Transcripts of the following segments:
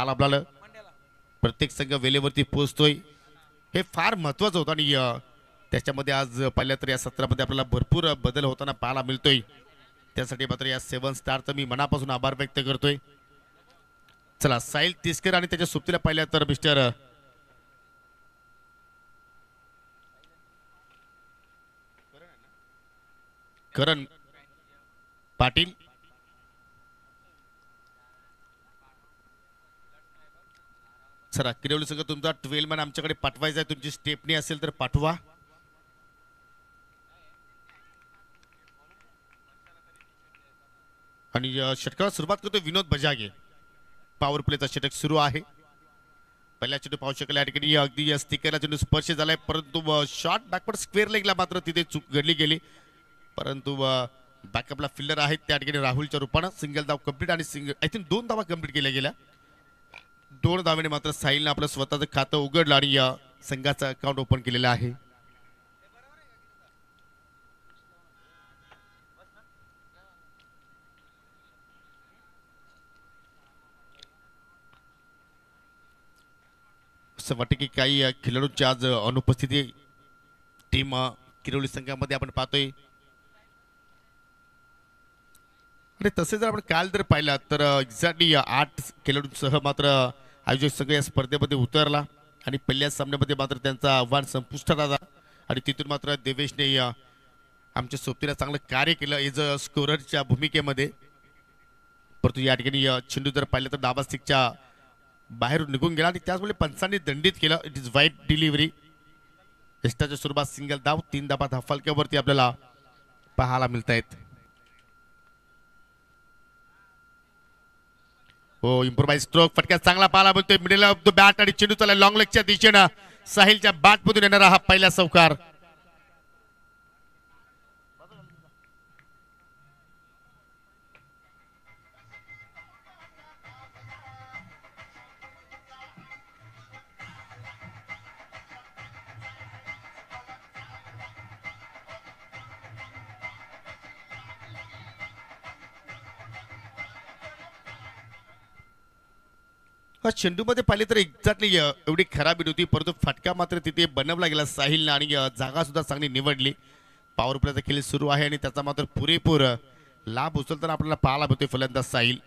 पाहायला मिळालं. प्रत्येक संघ वेळेवरती पोहोचतोय हे फार महत्वाचं होतं आणि त्याच्यामध्ये आज पाहिलं तर या सत्रामध्ये आपल्याला भरपूर बदल होताना पाहायला मिळतोय. त्यासाठी मात्र या 7 स्टारचा मी मनापासून आभार व्यक्त करतोय. चला साहिल तिसकर आणि त्याच्या सुप्तीला पाहिलं तर मिस्टर करण पाटील चला किरवली संघ तुमचा 12 मॅन आमच्याकडे पाठवायचा आहे. तुमची स्टेपनी असेल तर पाठवा. आणि षटकाला सुरुवात करतो विनोद बजागे. पॉवर प्लेचा षटक सुरू आहे. पहिल्या चेंडू पाहू शकेल या ठिकाणी अगदी स्टिकरला चेंडू स्पर्श झालाय परंतु शॉर्ट बॅकवर्ड स्क्वेअर लेगला मात्र तिथे चूक घडली गेली. परंतु बॅकअपला फिल्डर आहेत त्या ठिकाणी राहुलच्या रूपानं सिंगल धाव कंप्लीट आणि सिंगल आय थिंक 2 धावा कंप्लीट केल्या गेल्या. 2 धावेने मात्र साहिलनं आपलं स्वतःचं खातं उघडलं आणि संघाचं अकाउंट ओपन केलेलं आहे. असं वाटतं की काही खेळाडूंची आज अनुपस्थिती टीम किरवली संघामध्ये आपण पाहतोय. आणि तसे जर आपण काल जर पाहिला तर एक्झॅक्टली 8 खेळाडूंसह मात्र आयोजक संघ या स्पर्धेमध्ये उतरला आणि पहिल्या सामन्यामध्ये मात्र त्यांचा आव्हान संपुष्टात आला आणि तिथून मात्र देवेशने आमच्या सोबतीला चांगलं कार्य केलं एज अ स्कोररच्या भूमिकेमध्ये. परंतु या ठिकाणी चेंडू जर पाहिलं तर डाबा स्टिकच्या बाहेर निघून गेला आणि त्याचमुळे पंचांनी दंडित केलं. इट इज वाईट डिलिव्हरी. एस्टाच्या स्वरूपात सिंगल धाव 3 धावा धाफलक्यावरती आपल्याला पाहायला मिळत आहेत. हो इम्प्रोवाइज स्ट्रोक फटक्यात चांगला पाहायला मिळतोय. मिडल ऑफ द बॅट आणि चेंडू चालला लॉंग लेगच्या दिशेनं. साहिलच्या बॅटमधून येणारा हा पहिला चौकार. चेंडूमध्ये पाहिले तर एक्झॅक्टली एवढी खराबी नव्हती परंतु फटका मात्र तिथे बनवला गेला साहिलनं आणि जागा सुद्धा चांगली निवडली. पॉवर प्लेचा खेळ सुरू आहे आणि त्याचा मात्र पुरेपूर लाभ उचलताना आपल्याला पाहायला मिळतोय फलंदाज साहिल.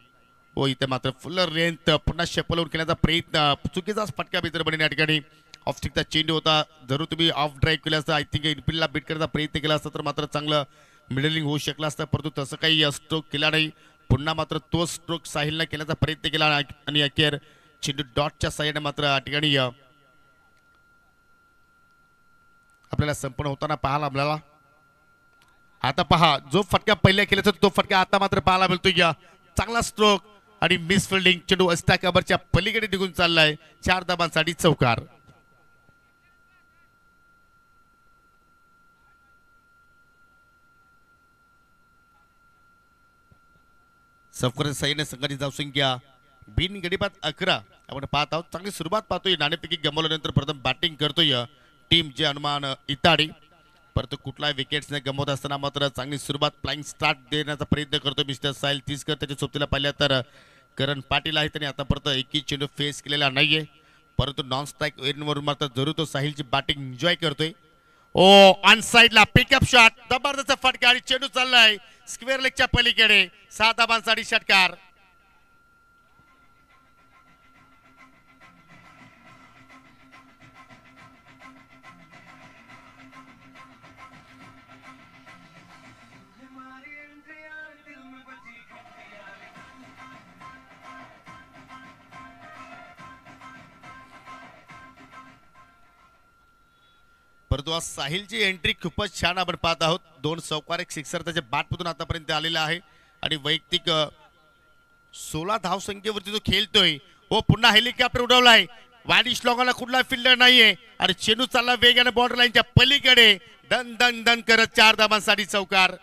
हो इथे मात्र फुल रेंथ पुन्हा शेपलवून खेळण्याचा प्रयत्न चुकीचाच फटका मित्र बने या ठिकाणी. ऑफ स्टिकचा चेंडू होता. जरूर तुम्ही ऑफ ड्राईव्ह केला असता आय थिंक इनफिल्डला बीट करण्याचा प्रयत्न केला असता तर मात्र चांगलं मिडलिंग होऊ शकलं असतं परंतु तसं काही स्ट्रोक केला नाही. पुन्हा मात्र तो स्ट्रोक साहिलनं केल्याचा प्रयत्न केला आणि अखेर चेंडू डॉटच्या साह्याने मात्र या ठिकाणी आपल्याला संपन्न होताना पाहायला मिळाला. आता पहा जो फटका पहिल्या केल्याचा तो फटका आता मात्र पाहायला मिळतोय. चांगला स्ट्रोक आणि मिस फिल्डिंग. चेंडू अस्टा कव्हरच्या पलीकडे निघून चाललाय. 4 धावांसाठी चौकार. सफकर साईने संघाची धावसंख्या बिन गडीपात 11 आपण पाहत आहोत. चांगली सुरुवात पाहतोय. नाणेफेकी गमावल्यानंतर प्रथम बॅटिंग करतोय टीम जे अनुमान इताडी. परंतु कुठलाही विकेट्स न गमवत असताना मात्र चांगली सुरुवात फ्लाइंग स्टार्ट देण्याचा प्रयत्न करतो मिस्टर साहिल तिसकर. त्याच्या सोबतीला पाहिल्या तर करण पाटील आहे. त्यांनी आतापर्यंत एकही चेंडू फेस केलेला नाहीये परंतु नॉन स्ट्राईक वरून मात्र जरूर तो साहिलची बॅटिंग एन्जॉय करतोय. ओ ऑन साइडला पिकअप शॉट जबरदस्त फटका आणि चेंडू चाललाय स्क्वेअर लेगच्या पलीकडे. 7 धावांसाठी षटकार. परंतु आज साहिलची एंट्री खूपच छान आपण पाहत आहोत. 2 चौकार 1 सिक्सर त्याच्या बॅटमधून आतापर्यंत आलेला आहे आणि वैयक्तिक 16 धावसंख्येवरती तो खेळतोय. हो पुन्हा हेलिकॉप्टर उडवलाय. वाडिश लॉंगाला कुठला फिल्डर नाहीये आणि चेंडू चालला वेगाने बॉर्डर लाईनच्या पलीकडे. दन दन दन करत 4 धावांसाठी चौकार.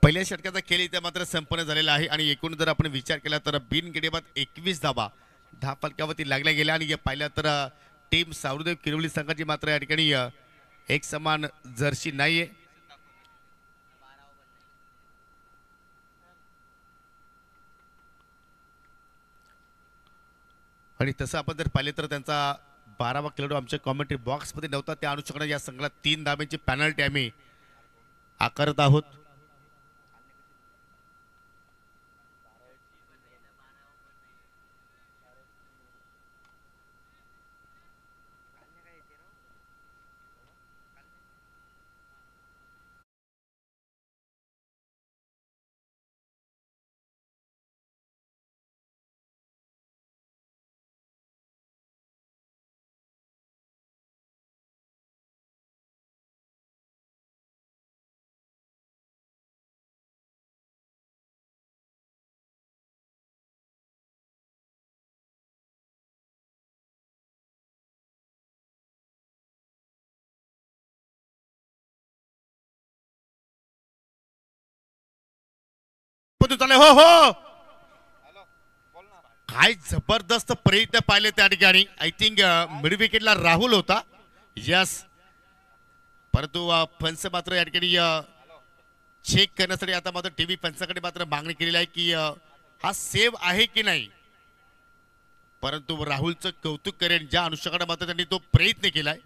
पहिल्या षटकाचा खेळ इथे मात्र संपन्न झालेला आहे आणि एकूण जर आपण विचार केला तर बिनगडीबाद 21 धाबा 10 फलकावरती लागल्या गेल्या आणि पाहिलं तर टीम सावरदेव किरवली संघाची मात्र या ठिकाणी एक समान जर्सी नाहीये. आणि तसं आपण जर पाहिले तर त्यांचा 12वा खेळाडू आमच्या कॉमेंट्री बॉक्समध्ये नव्हता, त्या अनुषंगाने या संघाला 3 धाब्यांची पेनल्टी आम्ही आकारत आहोत. हो हो, काय जबरदस्त प्रयत्न पाहिले त्या ठिकाणी. आय थिंक मिड विकेटला राहुल होता. यस, परंतु फंच मात्र या ठिकाणी चेक करण्यासाठी आता मात्र टीव्ही पंचाकडे मात्र मागणी केलेली आहे की हा सेव्ह आहे की नाही. परंतु राहुलचं कौतुक करेन ज्या अनुषंगाने मात्र त्यांनी तो प्रयत्न केलाय.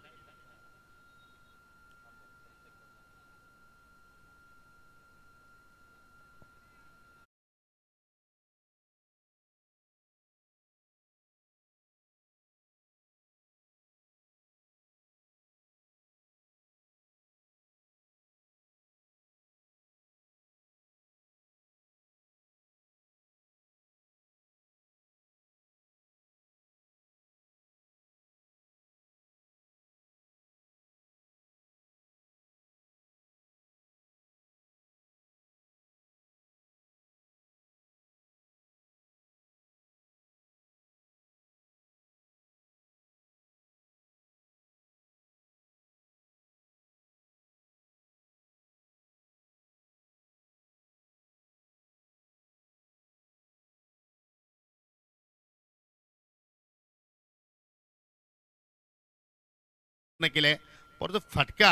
केलाय परंतु फटका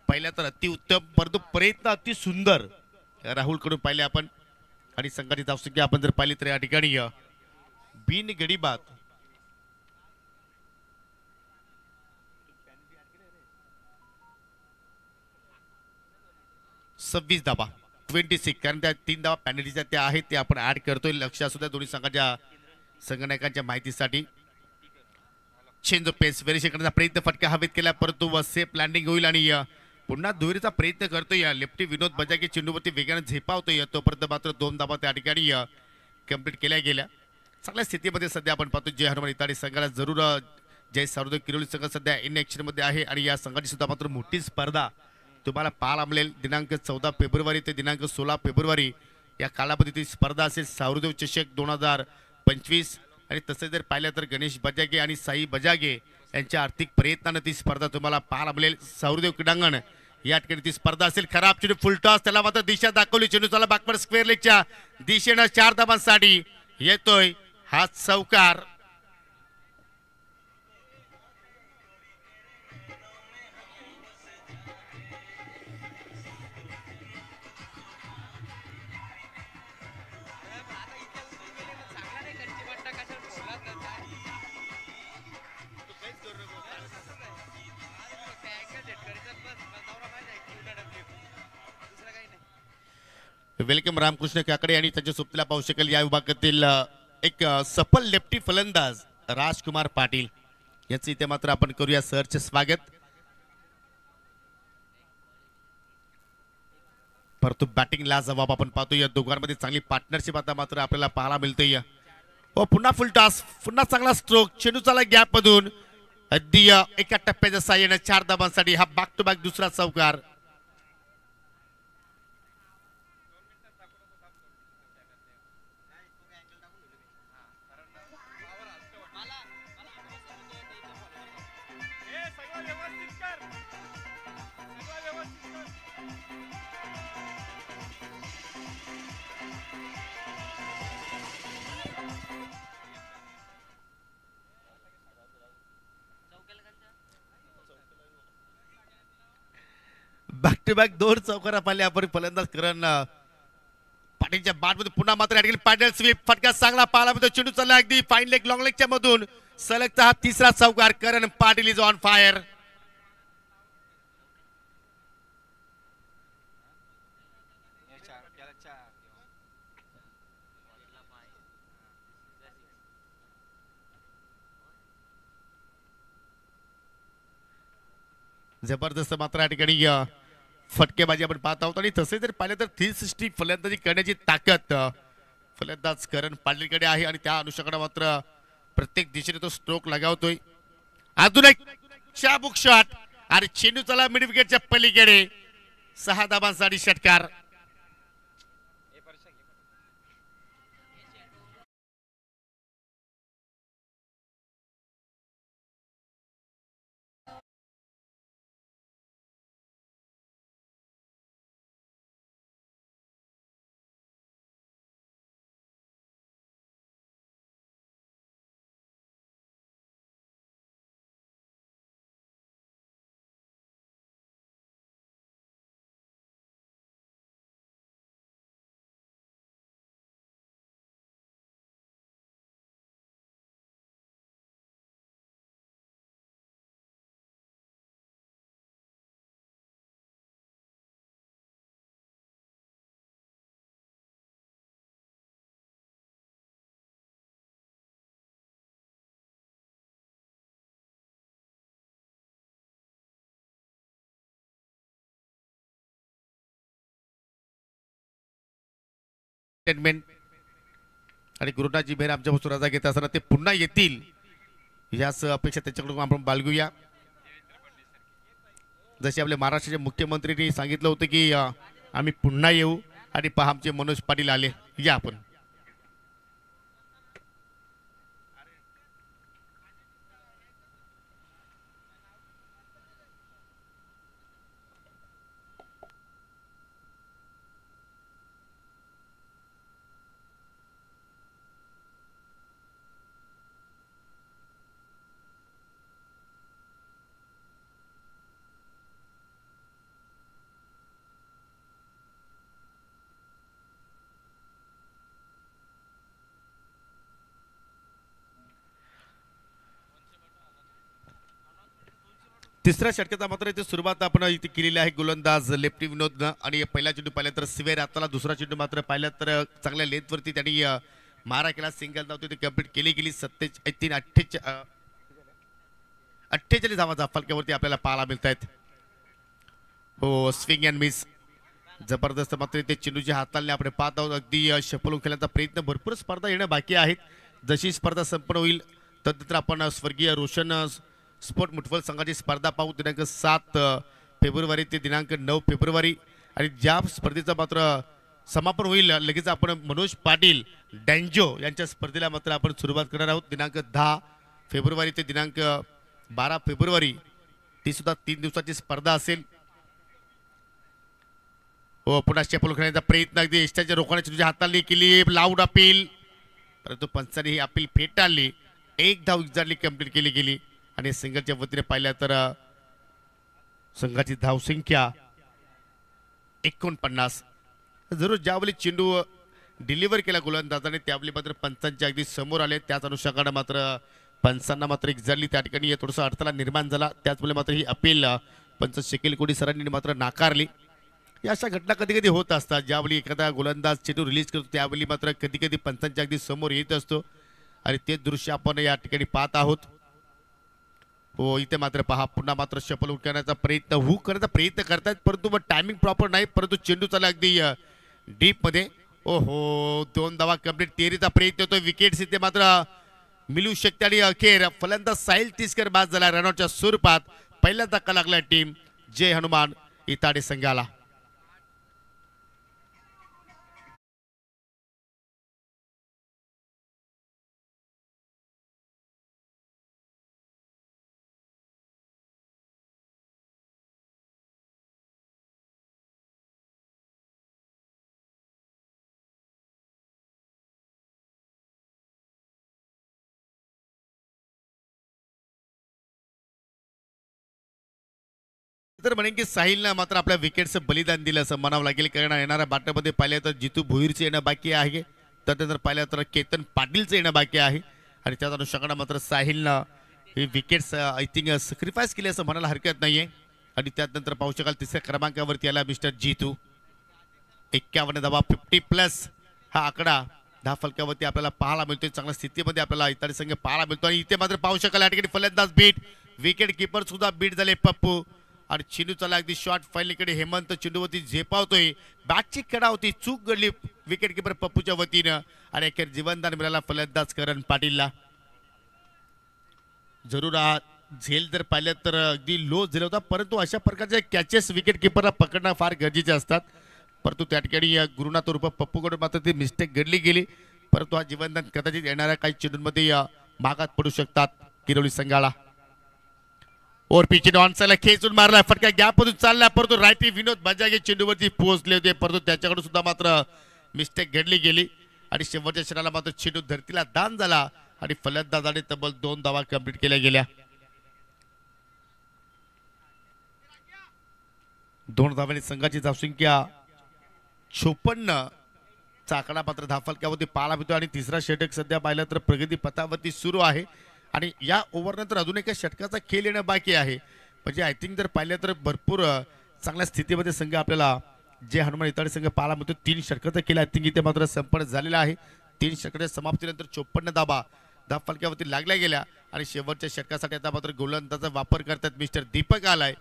पहिल्या तर अतिउत्तम, परंतु प्रयत्न अति सुंदर राहुल कडून पाहिले आपण. आणि संघाची धावसंख्या आपण जर पाहिली तर या ठिकाणी बिन गडीबाद 26 धाबा 26, कारण त्या 3 धावा पॅनल्टीच्या त्या आहेत ते आपण ऍड करतोय. लक्ष असू द्या दोन्ही संघाच्या संघनायकांच्या माहितीसाठी. चेंज ऑफ पेस व्हेरिएशन करण्याचा प्रयत्न फटका हवेत केला परंतु सेफ लँडिंग होईल आणि पुन्हा दुहेरीचा प्रयत्न करतोय लेफ्टी विनोद बजागे चेंडूवरती वेगाने झेपावतोय. तोपर्यंत मात्र 2 धाबा त्या ठिकाणी कंप्लीट केल्या गेल्या. चांगल्या स्थितीमध्ये सध्या आपण पाहतो जय हनुमान इताडी संघाला जरूर जय सावरदेव किरोली संघ सध्या इन ऍक्शन मध्ये आहे आणि या संघाची सुद्धा मात्र मोठी स्पर्धा तुम्हाला पाहायला मिळेल. दिनांक 14 फेब्रुवारी ते दिनांक 16 फेब्रुवारी या कालावधीत ही स्पर्धा असेल सावरदेव चषक 2025. आणि तसे जर पाहिलं तर गणेश बजागे आणि साई बजागे यांच्या आर्थिक प्रयत्नाने ती स्पर्धा तुम्हाला पाहायला मिळेल. सावरदेव क्रीडांगण या ठिकाणी ती स्पर्धा असेल. खराब चेंडू फुलटॉस, त्याला मात्र दिशा दाखवली. चेंडू चला बॅकवर्ड स्क्वेअर लेगच्या दिशेनं 4 धाबांसाठी येतोय हा चौकार. वेलकम रामकृष्ण काकडे आणि त्यांच्या सुप्तीला पाहू शकेल या विभागातील एक सफल लेफ्टी फलंदाज राजकुमार पाटील याचे इथे मात्र आपण करूया सरचे स्वागत. परंतु बॅटिंगला जबाब आपण पाहतो या दोघांमध्ये चांगली पार्टनरशिप आता मात्र आपल्याला पाहायला मिळते. हो पुन्हा फुल टॉस, पुन्हा चांगला स्ट्रोक, चेंडू चाला गॅप मधून अगदी एका टप्प्याच्या साह्याने 4 धाबांसाठी हा बॅक टू बॅक दुसरा चौकार. टू बॅक 2 चौकारा पाहिले आपण फलंदाज करण पाटीलच्या बॅटमध्ये पुन्हा मात्र या ठिकाणी पॅडल स्वीप फटका चांगला पाहायला मिळतो. चेंडू चालला अगदी फाईन लेग लॉंग लेगच्या मधून सलगचा हा तिसरा चौकार. करण पाटील इज ऑन फायर. जबरदस्त मात्र या ठिकाणी फटकेबाजी आपण पाहत आहोत आणि तसे जर पाहिलं तर 360 फलंदाजी करण्याची ताकद फलंदाज करण पाटीलकडे आहे आणि त्या अनुषंगाने मात्र प्रत्येक दिशेने तो स्ट्रोक लगावतोय. अजून एक चाबूक शॉट आणि चेंडू चला मिड विकेटच्या पलीकडे 6 धाबांसाठी षटकार. आणि गुरुनाथजी बेन आमच्यापासून रजा घेत असताना ते पुन्हा येतील याच अपेक्षा त्याच्याकडून आपण बाळगूया. जसे आपले महाराष्ट्राचे मुख्यमंत्र्यांनी सांगितलं होतं की आम्ही पुन्हा येऊ आणि पहा आमचे मनोज पाटील आले. या आपण तिसऱ्या षटकाचा मात्र इथे सुरुवात आपण इथे केलेली आहे गोलंदाज लेफ्टी विनोदनं आणि पहिला चेंडू पाहिला तर सिवेर आताला दुसरा चेंडू मात्र पाहिला तर चांगल्या लेंथवरती त्यांनी मारा केला. सिंगल धाव तिथे कंप्लीट केली गेली. 48 धावांचा फलकावरती आपल्याला पाहायला मिळत आहेत. हो स्विंग अँड मिस जबरदस्त मात्र इथे चेंडूच्या हाताळणे आपण पाहत आहोत. अगदी शपलून खेळण्याचा प्रयत्न भरपूर स्पर्धा येणं बाकी आहेत. जशी स्पर्धा संपन्न होईल तदनंतर आपण स्वर्गीय रोशन स्पोर्ट मुठवल संघाची स्पर्धा पाहू दिनांक 7 फेब्रुवारी ते दिनांक 9 फेब्रुवारी आणि ज्या स्पर्धेचं मात्र समापन होईल लगेच आपण मनोज पाटील डॅन्जो यांच्या स्पर्धेला मात्र आपण सुरुवात करणार आहोत दिनांक 10 फेब्रुवारी ते दिनांक 12 फेब्रुवारी. ती सुद्धा 3 दिवसाची स्पर्धा असेल. हो पुन्हा शेपल खेळण्याचा प्रयत्न अगदी एस्टाच्या रोखण्याची तुझ्या हाताळणी केली. लाऊड अपील परंतु पंचांनी ही अपील फेटाळली. एक धाव एक्झॅक्टली कंप्लीट केली गेली आणि सिंगलच्या वतीने पाहिल्या तर संघाची धावसंख्या 49. जरूर ज्यावेळी चेंडू डिलिव्हर केला गोलंदाजाने त्यावेळी मात्र पंचांच्या अगदी समोर आले. त्याच अनुषंगाने मात्र पंचांना मात्र एक्झॅक्टली त्या ठिकाणी थोडासा अडथळा निर्माण झाला. त्याचमुळे मात्र ही अपील पंच शकील कोडी सरांनी मात्र नाकारली. या अशा घटना कधी कधी होत असतात. ज्यावेळी एखादा गोलंदाज चेंडू रिलीज करतो त्यावेळी मात्र कधी कधी पंचांच्या अगदी समोर येत असतो आणि ते दृश्य आपण या ठिकाणी पाहत आहोत. हो इथे मात्र पहा पुन्हा मात्र शपल उठण्याचा प्रयत्न करण्याचा प्रयत्न करतात परंतु मग टायमिंग प्रॉपर नाही. परंतु चेंडू चालला अगदी डीप मध्ये. ओहो 2 धावा कंप्लीट. 13चा प्रयत्न होतो. विकेट्स इथे मात्र मिळू शकते आणि अखेर फलंदाज साहिल तिसकर बाद झाला रनआउटच्या स्वरूपात. पहिला धक्का लागला टीम जय हनुमान इताडे संघाला. तर म्हणेन की साहिलनं मात्र आपल्या विकेटचं बलिदान दिलं असं म्हणावं लागेल. कारण येणाऱ्या बाटामध्ये पाहिलं तर जितू भोईरचं येणं बाकी आहे, त्यानंतर पाहिलं तर केतन पाटीलचं येणं बाकी आहे आणि त्याच अनुषंगानं मात्र साहिलनं हे विकेट्स आय थिंक सॅक्रिफाईस केले असं म्हणायला हरकत नाहीये. आणि त्यानंतर पाहू शकाल तिसऱ्या क्रमांकावरती आला मिस्टर जितू. 51 धावा 50+ हा आकडा दहा फलकावरती आपल्याला पाहायला मिळतोय. चांगल्या स्थितीमध्ये आपल्याला इतर संघ पाहायला मिळतो आणि इथे मात्र पाहू शकाल या ठिकाणी फलंदाज बीट, विकेट किपर सुद्धा बीट झाले पप्पू आणि चेंडू चला अगदी शॉर्ट फाईलकडे हेमंत चेंडूवरती झेपावतोय. बॅटची कडा होती, चूक घडली विकेट किपर पप्पूच्या वतीनं आणि अखेर जीवनदान मिळाला फलंदाज करण पाटीलला. जरूर झेल जर पाहिलं तर अगदी लो झेल होता, परंतु अशा प्रकारचे कॅचेस विकेट किपरला पकडणं फार गरजेचे असतात. परंतु त्या ठिकाणी गुरुनाथ उर्फ पप्पूकडून मात्र ती मिस्टेक घडली गेली. परंतु हा जीवनदान कदाचित येणाऱ्या काही चेंडूंमध्ये भागात पडू शकतात किरोली संघाला. और पिचने ऑनसाईडला खेचून मारला, फटका गॅपमधून चालला, परंतु रायटी विनोद बजागे चेंडूवरती पोहोचले होते, परंतु त्याच्याकडून सुद्धा मात्र मिस्टेक घडली गेली आणि शेवटच्या क्षणाला मात्र चेंडू धरतीला दान झाला आणि फलंदाजाने तब्बल 2 धावा कंप्लीट केल्या गेल्या. 2 धावांनी संघाची धावसंख्या 56 चा आकडा मात्र धाफलक्यावरती पाहायला मिळतो आणि तिसरा षटक सध्या पाहिलं तर प्रगती पथावरती सुरू आहे आणि या ओव्हरनंतर अजून एका षटकाचा खेळ येणं बाकी आहे. म्हणजे आय थिंक जर पाहिलं तर भरपूर चांगल्या स्थितीमध्ये संघ आपल्याला जे हनुमान इताडे संघ पाहायला मिळतो. 3 षटकाचा खेळ आय थिंक इथे मात्र संपन्न झालेला आहे. 3 षटकाच्या समाप्तीनंतर 54 धावा धाफलक्यावरती लागल्या गेल्या आणि शेवटच्या षटकासाठी आता मात्र गोलंदाजाचा वापर करतात मिस्टर दीपक आलाय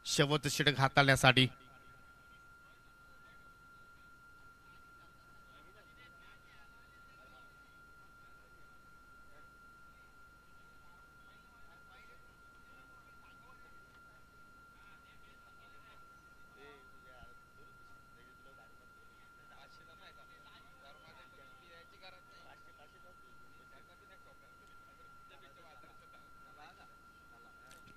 शेवटचं षटक हाताळण्यासाठी.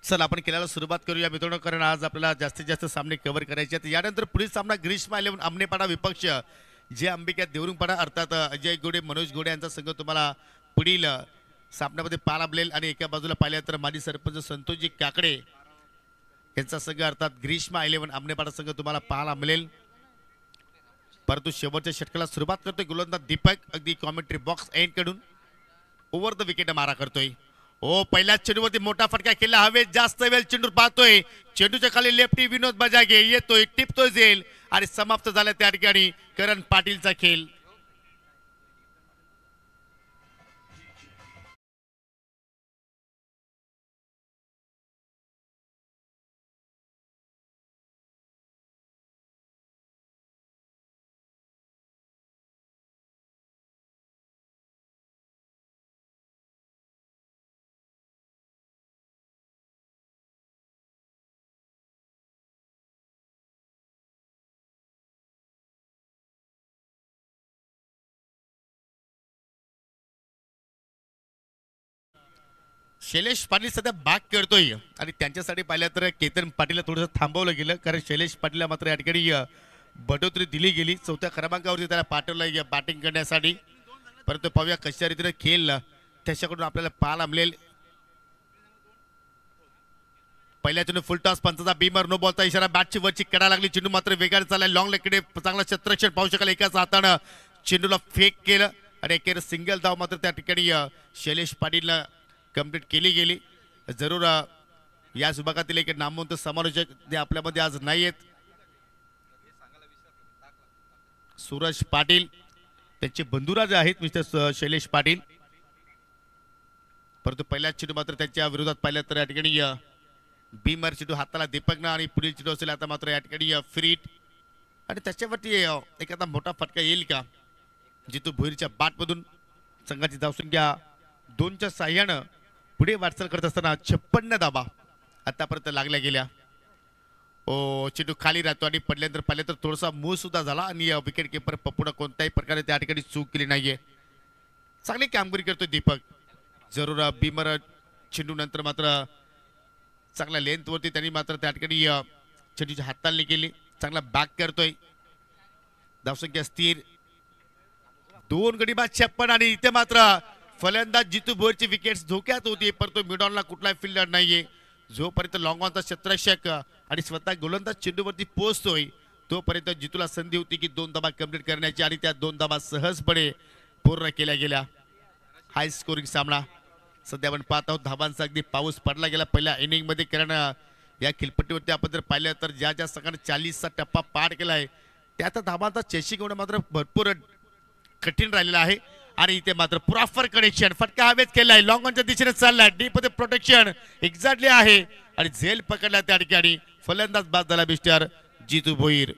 चल आपण खेळायला सुरुवात करूया मित्रांनो, कारण आज आपल्याला जास्तीत जास्त सामने कव्हर करायचे आहेत. यानंतर पुढील सामना ग्रीष्मा 11 आमनेपाडा विपक्ष जे अंबिका देवरुंगपाडा अर्थात अजय गोडे मनोज गोडे यांचा संघ तुम्हाला पुढील सामन्यामध्ये पाहायला मिळेल. आणि एका बाजूला पाहिलं तर माजी सरपंच संतोषजी काकडे यांचा संघ अर्थात ग्रीष्मा 11 आमनेपाडा संघ तुम्हाला पाहायला मिळेल. परंतु शेवटच्या षटकाला सुरुवात करतोय गोलंदाज दीपक, अगदी कॉमेंट्री बॉक्स एंड कडून ओव्हर द विकेट मारा करतोय. ओ पहिल्याच चेंडूवरती मोठा फटका केला, हवेत जास्त वेळ चेंडू पाहतोय, चेंडूच्या खाली लेफ्टी विनोद बजागे येतोय, टिपतोय झेल आणि समाप्त झाला त्या ठिकाणी करण पाटीलचा खेळ. शैलेश पाटील सध्या बॅक करतोय आणि त्यांच्यासाठी पाहिलं तर केतन पाटीलला थोडंसं थांबवलं गेलं, कारण शैलेश पाटीलला मात्र या ठिकाणी बढोतरी दिली गेली. 4थ्या क्रमांकावरती त्याला पाठवलं बॅटिंग करण्यासाठी. परंतु पाहूया कशा रीतीने खेळ त्याच्याकडून आपल्याला पाहायला मिळेल. पहिल्या चेंडू फुल टॉस, पंचाचा बीमर, नो बॉलचा इशारा, बॅटची वरची कडा लागली, चेंडू मात्र वेगाने चाललाय, लॉंग लेगकडे चांगला क्षेत्ररक्षण पाहू शकाल. एकाच हातानं चेंडूला फेक केलं आणि एकेर सिंगल धाव मात्र त्या ठिकाणी शैलेश पाटीलला कंप्लीट केली गेली. जरूर या विभागातील एक नामवंत समालोचक जे आपल्यामध्ये आज नाही आहेत, सूरज पाटील, त्यांचे बंधुराज आहेत मिस्टर शैलेश पाटील. परंतु पहिल्याच चेंडू मात्र त्यांच्या विरोधात पाहिलं तर या ठिकाणी बीमर चेंडू हाताला दीपकनं आणि पुढील चेंडू असेल आता मात्र या ठिकाणी फ्रीट आणि त्याच्यावरती एखादा मोठा फटका येईल का. जितू भोईरच्या बॅटमधून संघाची धावसंख्या 2च्या साह्यानं पुढे वाटचाल करत असताना 56 धावा आतापर्यंत लागल्या गेल्या. ओ चेंडू खाली राहतो आणि पडल्यानंतर पाहिलं तर थोडासा मूळ सुद्धा झाला आणि विकेट किपर पप्पूनं कोणत्याही प्रकारे त्या ठिकाणी चूक केली नाहीये. चांगली कामगिरी करतोय दीपक. जरूर बीमर चेंडू नंतर मात्र चांगल्या लेंथवरती त्यांनी मात्र त्या ठिकाणी चेंडूची हाताळणी केली, चांगला बॅक करतोय. धावसंख्या स्थिर, 2 गडी बाद 56 आणि इथे मात्र फलंदाज जितू भोईरची विकेट धोक्यात होती, परंतु मिडॉनला कुठलाही फिल्डर नाहीये. जोपर्यंत लॉंग ऑनचा क्षेत्ररक्षक आणि स्वतः गोलंदाज चेंडूवरती पोहोचतोय तोपर्यंत जितूला संधी होती की 2 धाबा कंप्लीट करण्याची आणि त्या 2 धाबा सहजपणे पूर्ण केल्या गेल्या. हाय स्कोरिंग सामना सध्या आपण पाहत आहोत. धाबांचा अगदी पाऊस पडला गेला पहिल्या इनिंग मध्ये, कारण या खेळपट्टीवरती आपण जर पाहिलं तर ज्या ज्या संघाने 40चा टप्पा पार केलाय त्या त्या धाबांचा चेसिंग होणं मात्र भरपूर कठीण राहिलेलं आहे. आणि इथे मात्र प्रॉपर कनेक्शन फटका हवेत केलाय, लॉंग ऑनच्या दिशेने चाललाय, डीप मध्ये प्रोटेक्शन एक्झॅक्टली आहे आणि झेल पकडला त्या ठिकाणी. फलंदाज बाद झाला मिस्टर जितू भोईर.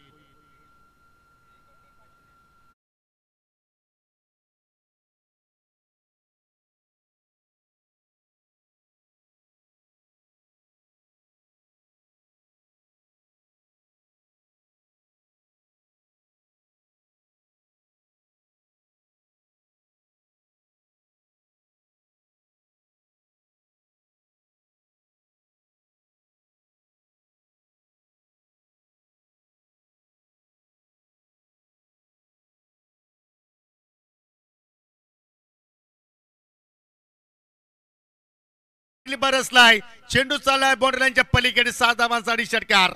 बरसलाय, चेंडू चाललाय बाउंड्री लाईनच्या पलीकडे, 6 धावांसाठी षटकार.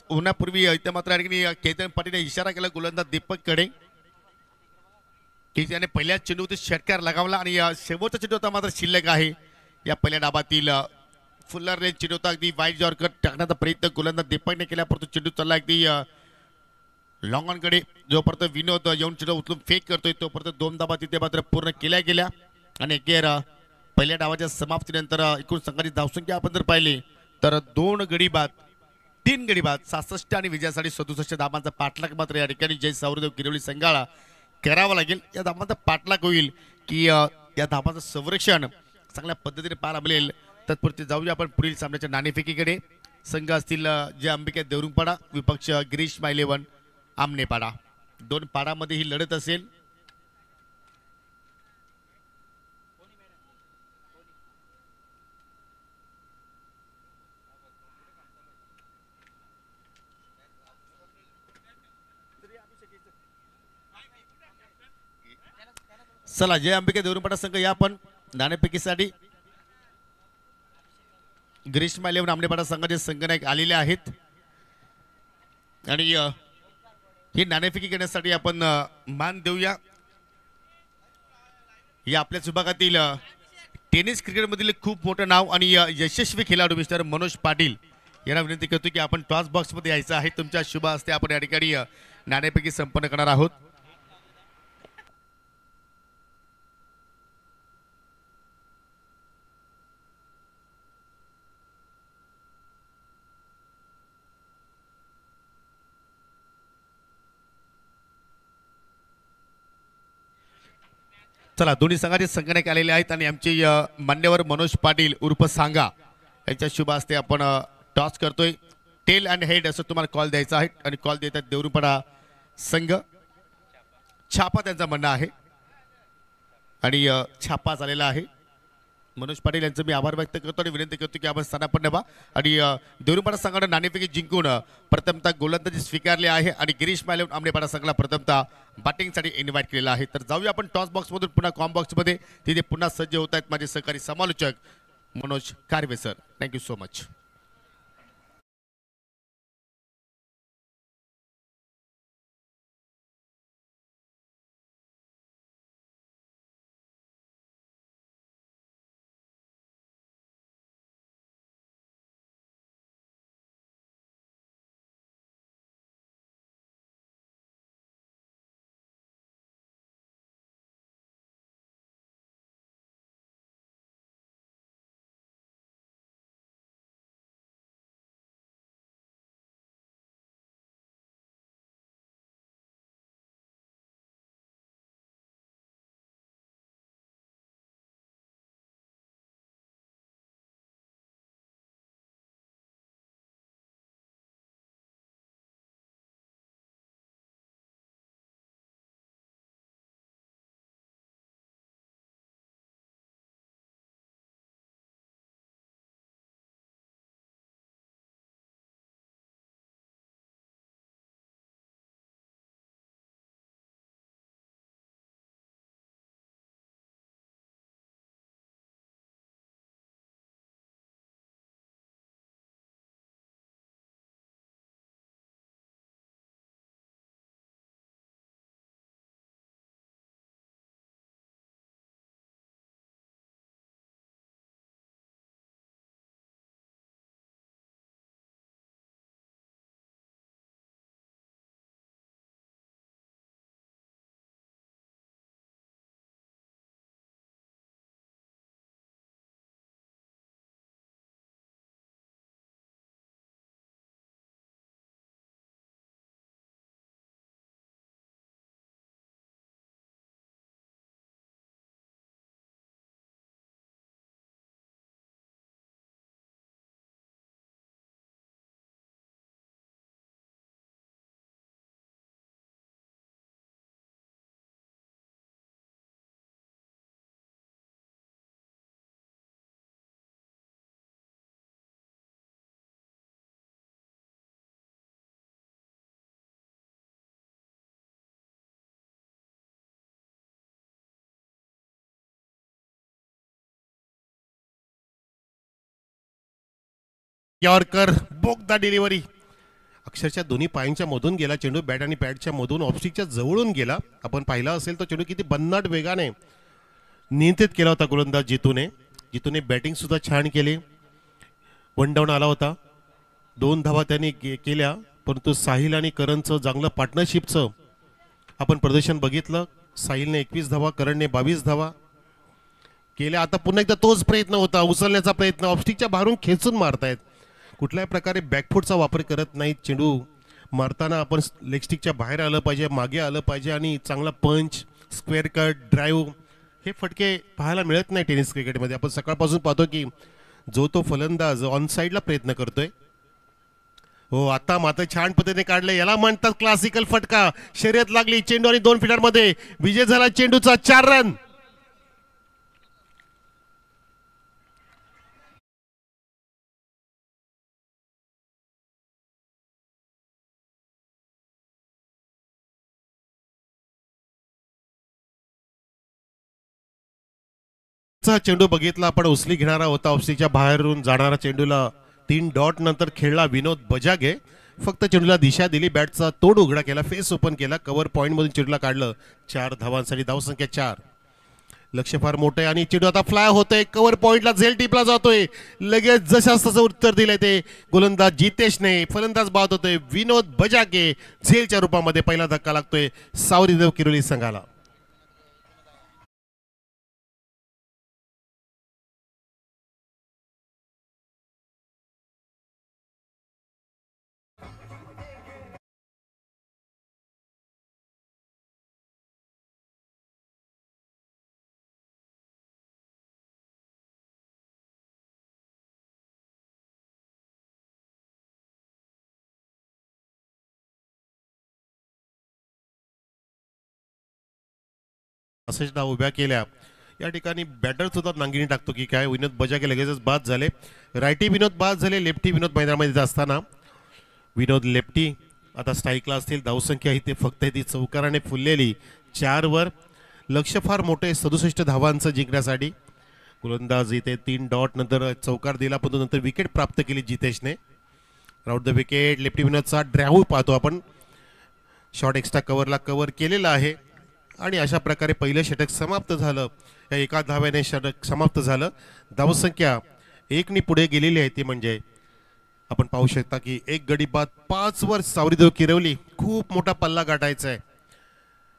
होण्यापूर्वी इथे मात्र केतन पाटील इशारा केला गोलंदाज दीपक कडे की त्याने पहिल्या चेंडूवरती षटकार लगावला आणि शेवटचा चेंडू आता मात्र शिल्लक आहे. या पहिल्या डाबातील फुल्लर रेंज चेंडू होता, अगदी वाईट जॉर्कर टाकण्याचा प्रयत्न गोलंदाज दीपकने केला, परंतु चेंडू चालला अगदी लॉंग ऑन कडे. जोपर्यंत विनोद येऊन चेंडू उचलून फेक करतोय तोपर्यंत 2 धाबा तिथे मात्र पूर्ण केल्या गेल्या. आणि अखेर पहिल्या डावाच्या समाप्तीनंतर एकूण संघाची धावसंख्या आपण जर पाहिली तर 2 गडी बाद 3 गडी बाद 66 आणि विजयासाठी 67 धाबांचा पाठलाग मात्र या ठिकाणी जय सावरदेव गिरवली संघाला करावा लागेल. या धाबांचा पाठलाग होईल की या धाबांचं संरक्षण चांगल्या पद्धतीने पार मिळेल. तत्पुरती जाऊया आपण पुढील सामन्याच्या नाणेफेकीकडे. संघ असतील जे अंबिका देवरुंगपाडा, विपक्ष गिरीश मायलेवन आमनेपाडा. 2 पाडामध्ये ही लढत असेल. चला, जय अंबिका देवरुंगपाडा संघ या आपण नाणेफेकीसाठी. गिरीश मायलेवन आमनेपाडा संघाचे संघनायक आलेले आहेत आणि ही नाणेफेकी घेण्यासाठी आपण मान देऊया या आपल्याच विभागातील टेनिस क्रिकेटमधील खूप मोठं नाव आणि यशस्वी खेळाडू मिस्टर मनोज पाटील यांना विनंती करतो की आपण टॉस बॉक्समध्ये यायचं आहे. तुमच्या शुभ हस्ते आपण या ठिकाणी नाणेफेकी संपन्न करणार आहोत. चला, दोन्ही संघाचे संघनायक आलेले आहेत आणि आमचे मान्यवर मनोज पाटील उर्फ सांगा यांच्या शुभ हस्ते आपण टॉस करतोय. टेल अँड हेड असं तुम्हाला कॉल द्यायचा आहे आणि कॉल देतात देवरुंगपाडा संघ. छापा त्यांचं म्हणणं आहे आणि छापा झालेला आहे. मनोज पाटील यांचं मी आभार व्यक्त करतो आणि विनंती करतो की आपण स्थानापन्न व्हा. आणि देवरुंगपाडा संघानं नाणेफेकी जिंकून प्रथमतः गोलंदाजी स्वीकारली आहे आणि गिरीश मायलेवन आमनेपाडा संघाला प्रथमतः बॅटिंगसाठी इन्व्हाइट केलेला आहे. तर जाऊया आपण टॉस बॉक्समधून पुन्हा कॉम बॉक्समध्ये. तिथे पुन्हा सज्ज होत आहेत माझे सहकारी समालोचक Manoj Karve sir. Thank you so much. Yorker बोगदा डिलिव्हरी अक्षरशः दोन्ही पायांच्या मधून गेला चेंडू. बॅट आणि पॅडच्या मधून ऑफस्टिकच्या जवळून गेला. आपण पाहिला असेल तो चेंडू किती भन्नाट वेगाने नियंत्रित केला होता गोलंदाज जितूने बॅटिंग सुद्धा छान केली. वन डाऊन आला होता. 2 धावा त्यांनी केल्या. परंतु साहिल आणि करणचं चांगलं पार्टनरशिपचं आपण प्रदर्शन बघितलं. साहिलने 21 धावा, करणने 22 धावा केल्या. आता पुन्हा एकदा तोच प्रयत्न होता उचलण्याचा प्रयत्न. ऑफस्टिकच्या बाहेरून खेचून मारतायत. कुठल्याही प्रकारे बॅकफुटचा वापर करत नाहीत. चेंडू मारताना आपण लेगस्टिकच्या बाहेर आलं पाहिजे, मागे आलं पाहिजे आणि चांगला पंच, स्क्वेअर कट, ड्राईव्ह हे फटके पाहायला मिळत नाही टेनिस क्रिकेटमध्ये. आपण सकाळपासून पाहतो की जो तो फलंदाज ऑन साईडला प्रयत्न करतोय. हो, आता मात्र छान पद्धतीने काढले. याला म्हणतात क्लासिकल फटका. शर्यत लागली चेंडू आणि 2 फीटरमध्ये विजय झाला चेंडूचा. 4 रन. चेंडू बघितला आपण. उचली घेणारा होता ऑफस्टिकच्या बाहेरून जाणारा चेंडूला 3 डॉट नंतर खेळला विनोद बजागे. फक्त चेंडूला दिशा दिली. बॅटचा तोड उघडा केला, फेस ओपन केला, कव्हर पॉइंट मधून चेंडूला काढलं. 4 धावांसाठी धावसंख्या 4. लक्ष फार मोठं आहे आणि चेंडू आता फ्लाय होतोय. कव्हर पॉइंटला झेल टिपला जातोय. लगेच जशाच तसं उत्तर दिलंय ते गोलंदाज जितेशने. फलंदाज बाद होतोय विनोद बजागे. झेलच्या रूपामध्ये पहिला धक्का लागतोय सावरीदेव किरोली संघाला. असेच डाव उभ्या केल्या. या ठिकाणी बॅटर सुद्धा नांगिणी टाकतो की काय. विनोद बजागे लगेचच बाद झाले. रायटी विनोद बाद झाले. लेफ्टी विनोद मैदानामध्ये असताना विनोद लेफ्टी आता स्ट्राईकला असतील. धावसंख्या इथे फक्त ती चौकाराने फुललेली 4 वर. लक्ष फार मोठे 67 धावांचं जिंकण्यासाठी. गोलंदाज इथे 3 डॉट नंतर चौकार दिला, पण नंतर विकेट प्राप्त केली जितेशने. Round the wicket. लेफ्टी विनोदचा ड्राईव्ह पाहतो आपण. शॉर्ट एक्स्ट्रा कव्हरला कव्हर केलेला आहे आणि अशा प्रकारे पहिलं षटक समाप्त झालं. या एका धाव्याने षटक समाप्त झालं. धावसंख्या 1 ने पुढे गेलेली आहे. ती म्हणजे आपण पाहू शकता की 1 गडी बाद 5 वर सावरीदेव किरवली. खूप मोठा पल्ला गाठायचा आहे.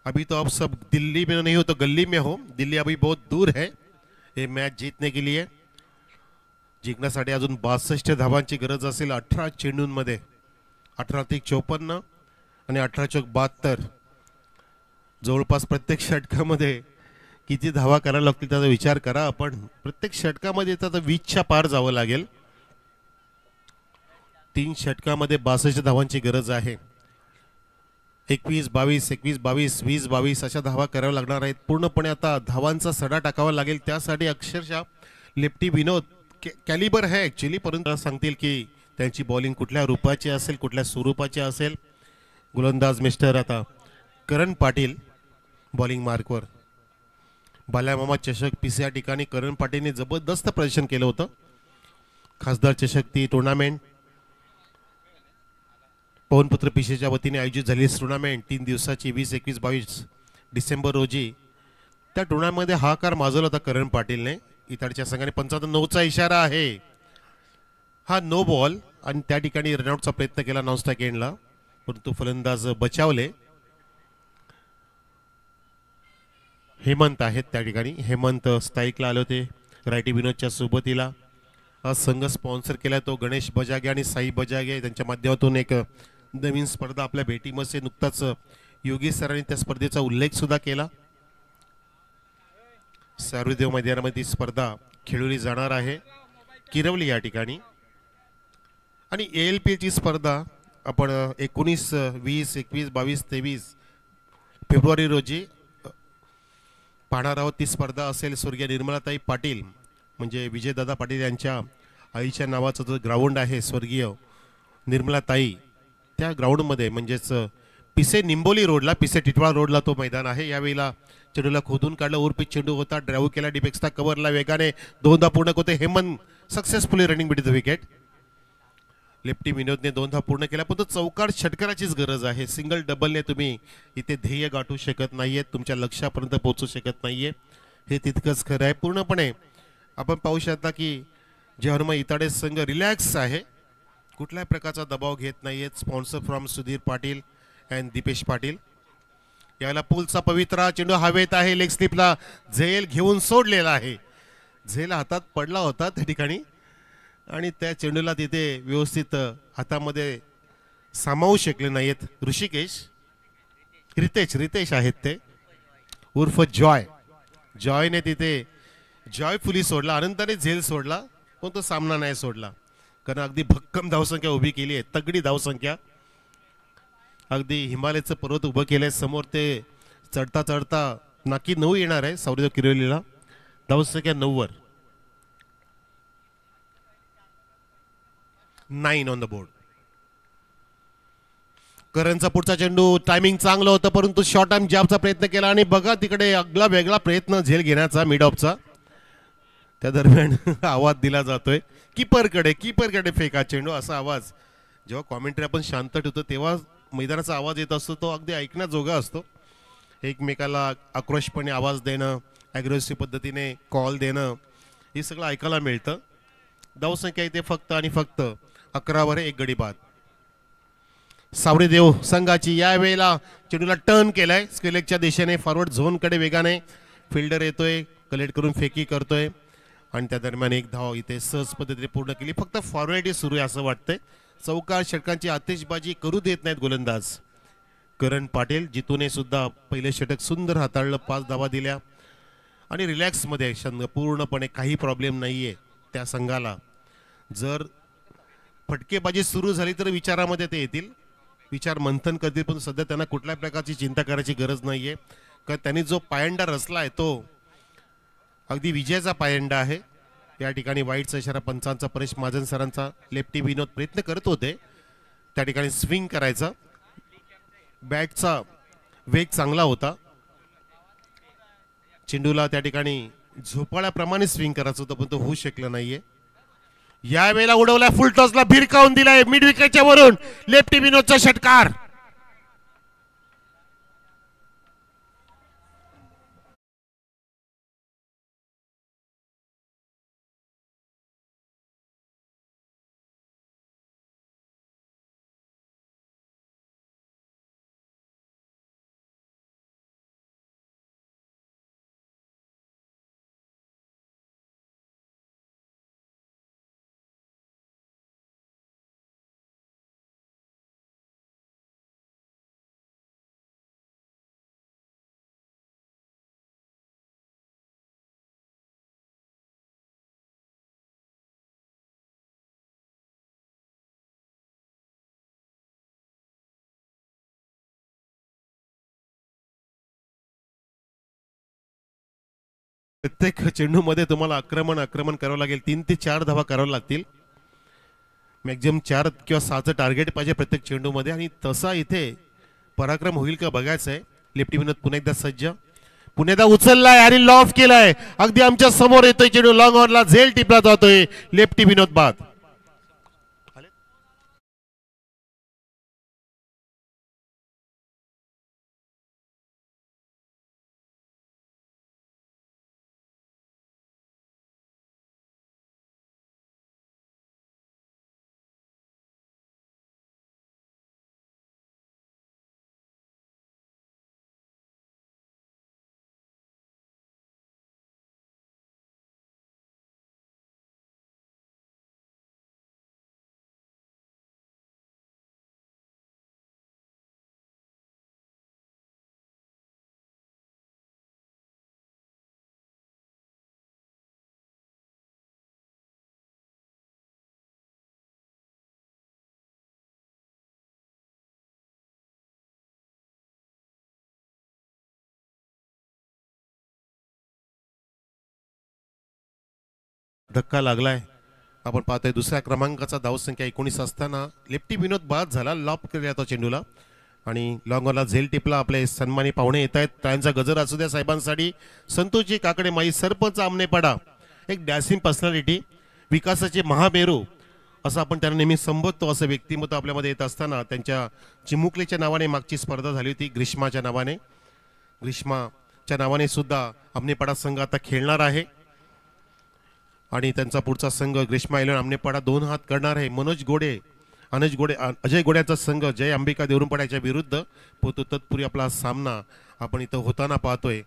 अभी तो आप सब दिल्ली में नहीं हो तो गली में हो. दिल्ली अभी बहुत दूर है ये मैच जीतने के लिए. जिंकण्यासाठी अजून 62 धावांची गरज असेल 18 चेंडूंमध्ये. 18-54 आणि 18-72. जवळपास प्रत्येक षटकामध्ये किती धावा करायला लागतील त्याचा विचार करा आपण. प्रत्येक षटकामध्ये त्याचा 20च्या पार जावं लागेल. 3 षटकामध्ये 62 धावांची गरज आहे. 21-22, 21-22, 20-22 अशा धावा कराव्या लागणार आहेत. पूर्णपणे आता धावांचा सडा टाकावा लागेल. त्यासाठी अक्षरशः लेफ्टी विनोद कॅलिबर आहे ॲक्च्युली, परंतु सांगतील की त्यांची बॉलिंग कुठल्या रूपाची असेल, कुठल्या स्वरूपाची असेल. गोलंदाज मिस्टर आता करण पाटील बॉलिंग मार्कवर. बाल्यामामा चषक पीस या ठिकाणी करण पाटीलने जबरदस्त प्रदर्शन केलं होतं. खासदार चषक ती टुर्नामेंट पवनपुत्र पिशेच्या वतीने आयोजित झालेली टुर्नामेंट 3 दिवसाची 20-21-22 डिसेंबर रोजी. त्या टुर्नामेंटमध्ये हाकार माजवला होता करण पाटीलने. इताडच्या संघाने 95-9चा इशारा आहे. हा नो बॉल आणि त्या ठिकाणी रनआउटचा प्रयत्न केला नॉनस्ट्राइक एंडला, परंतु फलंदाज बचावले. हेमंत आहेत त्या ठिकाणी. हेमंत स्ट्राईकला आले होते रायटी विनोदच्या सोबतीला. हा संघ स्पॉन्सर केला तो गणेश बजागे आणि साई बजागे. त्यांच्या माध्यमातून एक नवीन स्पर्धा आपल्या भेटीमध्ये नुकताच योगेश सरांनी त्या स्पर्धेचा उल्लेख सुद्धा केला. सावरीदेव मैदानामध्ये ती स्पर्धा खेळवली जाणार आहे किरवली या ठिकाणी. आणि ALPL ची स्पर्धा आपण 19, 20, 21, 22, 23 फेब्रुवारी रोजी पाहणार आहोत. ती स्पर्धा असेल स्वर्गीय निर्मलाताई पाटील म्हणजे विजयदादा पाटील यांच्या आईच्या नावाचं जो ग्राउंड आहे स्वर्गीय निर्मलाताई, त्या ग्राउंडमध्ये म्हणजेच पिसे निंबोली रोडला, पिसे टिटवाळा रोडला तो मैदान आहे. यावेळेला चेंडूला खोदून काढलं. ओरपीच चेंडू होता. ड्राईव्ह केला. डिपेक्सचा कव्हरला वेगाने 2दा पूर्ण होते. Hemant successfully running bit the wicket. Lefty विनोदने 2 धावा पूर्ण केल्या, पण तो चौकार षटकाराचीच गरज आहे. सिंगल डबलने तुम्ही इथे ध्येय गाठू शकत नाहीये, तुमच्या लक्ष्यापर्यंत पोहोचू शकत नाहीये. हे तितकंच खरं आहे. पूर्णपणे आपण पाहू शकता की जहरमय इताडे संघ रिलॅक्स आहे, कुठल्याही प्रकारचा दबाव घेत नाहीयेत. Sponsor from Sudhir Patil and Dipesh Patil. याला पूलचा पवित्रा चेंडू हवेत आहे, लेग स्लिपला झेल घेऊन सोडलेला आहे. झेल हातात पडला होता त्या ठिकाणी आणि त्या चेंडूला तिथे व्यवस्थित हातामध्ये सामावू शकले नाहीत ऋषिकेश. रितेश आहेत ते उर्फ जॉयने तिथे जॉयफुली सोडला, अनंताने झेल सोडला, पण तो सामना नाही सोडला. कारण अगदी भक्कम धावसंख्या उभी केली आहे, तगडी धावसंख्या. अगदी हिमालयाचं पर्वत उभं केलंय समोर. ते चढता चढता नक्की 9 येणार आहे सौरदेव किरोलीला. धावसंख्या 9 वर 9 ऑन द बोर्ड. करणचा पुढचा चेंडू टायमिंग चांगलं होतं, परंतु शॉर्ट टाइम जॅबचा प्रयत्न केला आणि बघा तिकडे अगला वेगळा प्रयत्न झेल घेण्याचा मिड ऑफचा. त्या दरम्यान आवाज दिला जातोय कीपरकडे फेका चेंडू असा आवाज. जेव्हा कॉमेंट्री आपण शांत ठेवतो तेव्हा मैदानाचा आवाज येत असतो, तो अगदी ऐकण्याजोगा असतो. एकमेकाला आक्रोशपणे आवाज देणं, ॲग्रेसिव्ह पद्धतीने कॉल देणं, हे सगळं ऐकायला मिळतं. धावसंख्या इथे फक्त आणि फक्त 11 वर 1 गडी बाद. सावरेदेव संघाची यावेळेला चेंडूला टर्न केलाय स्केलेकच्या दिशेने, फॉरवर्ड झोनकडे वेगाने फिल्डर येतोय, कलेक्ट करून फेकी करतोय आणि त्या दरम्यान 1 धाव इथे सहज पद्धतीने पूर्ण केली. फक्त फॉरवर्ड सुरू आहे असं वाटतंय. चौकार षटकांची आतिषबाजी करू देत नाहीत गोलंदाज. करण पाटील जितूने सुद्धा पहिले षटक सुंदर हाताळलं, 5 धावा दिल्या आणि रिलॅक्समध्ये पूर्णपणे काही प्रॉब्लेम नाहीये त्या संघाला. जर फटकेबाजी सुरू झाली तर विचारामध्ये ते येतील, विचार मंथन करतील, पण सध्या त्यांना कुठल्याही प्रकारची चिंता करायची गरज नाहीये. कारण त्यांनी जो पायंडा रचलाय तो अगदी विजयाचा पायंडा आहे. या ठिकाणी वाईटचा इशारा पंचांचा परेश महाजन सरांचा. लेफ्टी विनोद प्रयत्न करत होते त्या ठिकाणी स्विंग करायचा, बॅटचा वेग चांगला होता, चेंडूला त्या ठिकाणी झोपाळ्याप्रमाणे स्विंग करायचं होतं, पण तो होऊ शकलं नाहीये. यावेळेला उडवलाय फुल टॉसला, भिरकावून दिलाय मिड विकेटच्या वरून लेफ्टी विनोदचा षटकार. प्रत्येक चेंडूमध्ये तुम्हाला आक्रमण करावं लागेल. 3 ते 4 धावा कराव्या लागतील. मॅक्झिमम 4 किंवा 6चं टार्गेट पाहिजे प्रत्येक चेंडूमध्ये आणि तसा इथे पराक्रम होईल का बघायचं आहे. लेफ्टी विनोद पुन्हा एकदा सज्ज, पुन्हा एकदा उचललाय आणि लॉफ केलाय. अगदी आमच्या समोर येतोय चेंडू, लॉंग ऑनला झेल टिपला जातोय. लेफ्टी विनोद बाद. धक्का लागलाय. आपण पाहतोय दुसऱ्या क्रमांकाचा धावसंख्या 19 असताना लेफ्टी विनोद बाद झाला, लॉप केला तो चेंडूला आणि लॉंगॉनला झेल टिपला. आपले सन्मानी पाहुणे येत आहेत, त्यांचा गजर असू द्या साहेबांसाठी. संतोषजी काकडे माई सरपंच आमनेपाडा, एक डॅसिंग पर्सनॅलिटी, विकासाचे महामेरू असं आपण त्यांना नेहमी संबोधतो. असं व्यक्तिमत्व आपल्यामध्ये येत असताना त्यांच्या चिमुकलीच्या नावाने मागची स्पर्धा झाली होती ग्रीष्माच्या नावाने. ग्रीष्माच्या नावाने सुद्धा आमनेपाडा संघ आता खेळणार आहे आणि त्यांचा पुढचा संघ ग्रीष्मा इलेव्हन आमनेपाडा 2 हात करणार आहे. अजय गोड्याचा संघ जय अंबिका देवरुंपाड्याच्या विरुद्ध पोहतो. तत्पूर्वी आपला सामना आपण इथं होताना पाहतोय.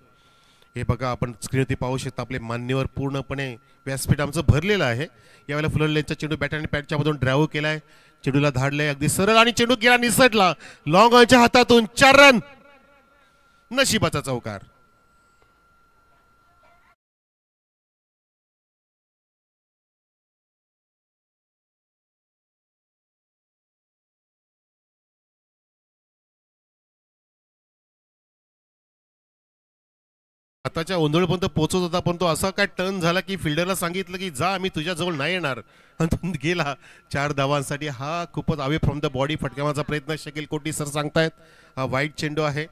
हे बघा, आपण स्क्रीनवरती पाहू शकता आपले मान्यवर पूर्णपणे व्यासपीठ आमचं भरलेलं आहे. यावेळेला फुलरलेनचा चेंडू बॅट आणि पॅडच्या मधून ड्राईव्ह केलाय, चेंडूला धाडलंय अगदी सरळ आणि चेंडू गेला निसटला लॉंग ऑनच्या हातातून. 4 रन, नशिबाचा चौकार. आताच्या ओंधळपर्यंत पोहोचत होता, पण तो असा काय टर्न झाला की फिल्डरला सांगितलं की जा, मी तुझ्याजवळ नाही येणार, आणि तो गेला 4 धावांसाठी. हा खूपच अवे फ्रॉम द बॉडी फटकावाचा प्रयत्न शकील कोटी सर सांगतायत. हा वाईट चेंडू आहे.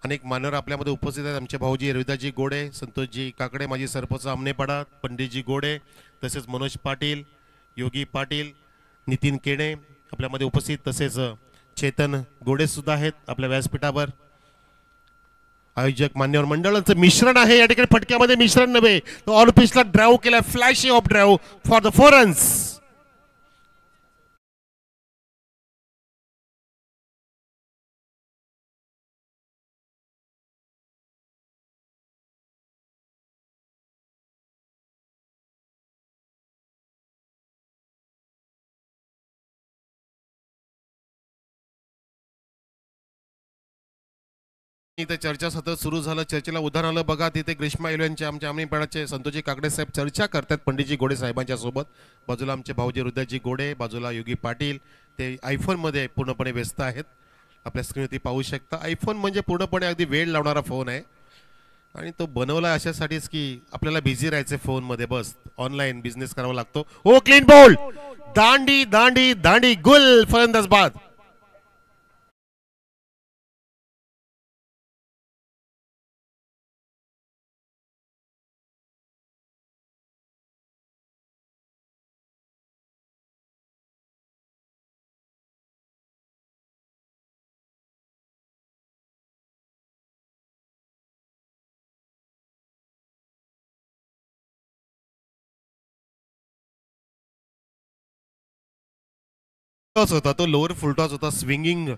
अनेक मान्यवर आपल्यामध्ये उपस्थित आहेत. आमचे भाऊजी रविदासजी गोडे, संतोषजी काकडे, माजी सरपंच आमनेपाडा, पंडितजी गोडे, तसेच मनोज पाटील, योगी पाटील, नितीन केणे आपल्यामध्ये उपस्थित, तसेच चेतन गोडे सुद्धा आहेत आपल्या व्यासपीठावर. आयोजक मान्यवर मंडळाचं मिश्रण आहे. या ठिकाणी फटक्यामध्ये मिश्रण नव्हे, तो ऑल पिचला ड्राईव्ह केला, flashy of drive for the 4 runs. इथे चर्चा सतत सुरू झालं. चर्चेला उदाहरण आलं बघा. तिथे ग्रीष्मा इलेव्हनचे आमच्या आमनेपाड्याचे संतोषजी काकडे साहेब चर्चा करतात पंडितजी गोडे साहेबांच्या सोबत. बाजूला आमचे भाऊजी रुद्रजी गोडे, बाजूला योगी पाटील, ते आयफोनमध्ये पूर्णपणे व्यस्त आहेत. आपल्या स्क्रीनवरती पाहू शकता. आयफोन म्हणजे पूर्णपणे अगदी वेळ लावणारा फोन आहे आणि तो बनवला अशासाठीच की आपल्याला बिझी राहायचं फोनमध्ये, बस ऑनलाईन बिझनेस करावा लागतो. ओ क्लीन बॉल, दांडी दांडी दांडी, गुल, फलंदाज बाद. होता तो लोअर फुलटॉस होता. स्विंगिंग